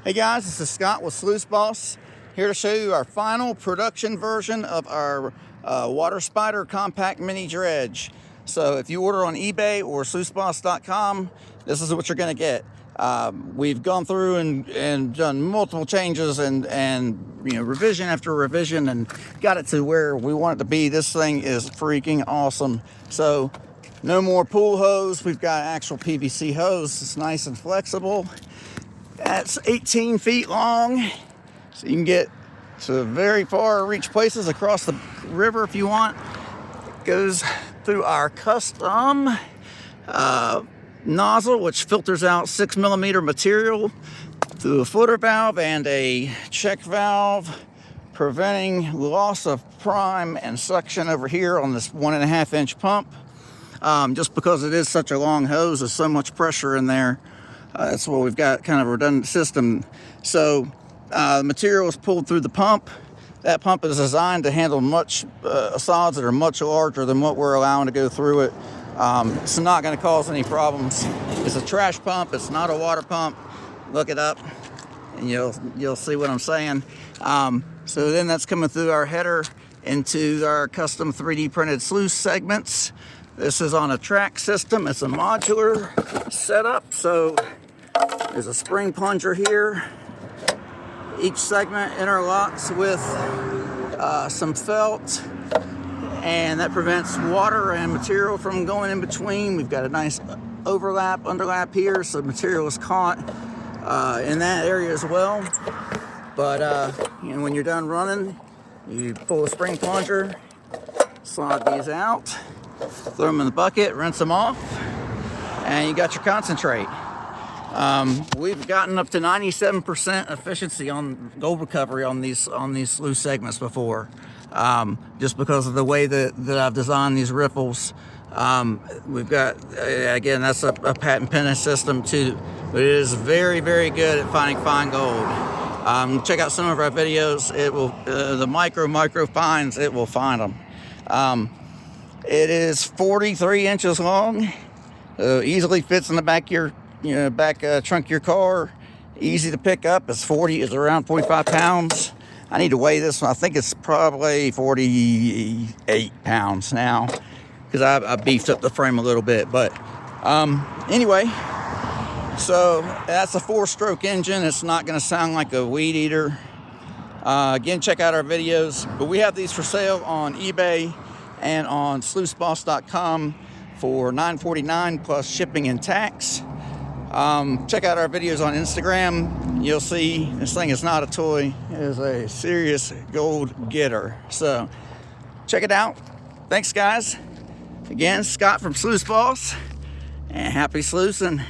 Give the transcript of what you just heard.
Hey guys, this is Scott with Sluice Boss, here to show you our final production version of our Water Spider Compact Mini Dredge. So if you order on eBay or sluiceboss.com, this is what you're going to get. We've gone through and done multiple changes and revision after revision and got it to where we want it to be. This thing is freaking awesome. So no more pool hose. We've got actual PVC hose. It's nice and flexible. That's 18 feet long, so you can get to very far reach places across the river if you want. It goes through our custom nozzle, which filters out 6mm material through a footer valve and a check valve, preventing loss of prime and suction over here on this 1.5-inch pump. Just because it is such a long hose, there's so much pressure in there. That's why we've got kind of a redundant system. So the material is pulled through the pump. That pump is designed to handle solids that are much larger than what we're allowing to go through it. It's not going to cause any problems. It's a trash pump. It's not a water pump. Look it up and you'll see what I'm saying. So then that's coming through our header into our custom 3D printed sluice segments. This is on a track system. It's a modular setup. So there's a spring plunger here. Each segment interlocks with some felt, and that prevents water and material from going in between. We've got a nice underlap here, so material is caught in that area as well. But when you're done running, you pull the spring plunger, slide these out, throw them in the bucket, rinse them off, and you got your concentrate. We've gotten up to 97% efficiency on gold recovery on these sluice segments before, just because of the way that I've designed these riffles. We've got, again, that's a patent pending system too, but it is very, very good at finding fine gold. Check out some of our videos. It will, the micro fines, it will find them. It is 43 inches long, easily fits in the back of your trunk of your car. Easy to pick up. It's around 45 pounds. I need to weigh this one. I think it's probably 48 pounds now because I beefed up the frame a little bit. But anyway, so that's a 4-stroke engine. It's not going to sound like a weed eater. Again, check out our videos. But we have these for sale on eBay and on sluiceboss.com for $9.49 plus shipping and tax. Check out our videos on Instagram. You'll see this thing is not a toy. It is a serious gold getter. So check it out. Thanks, guys. Again, Scott from Sluice Boss, and happy sluicing.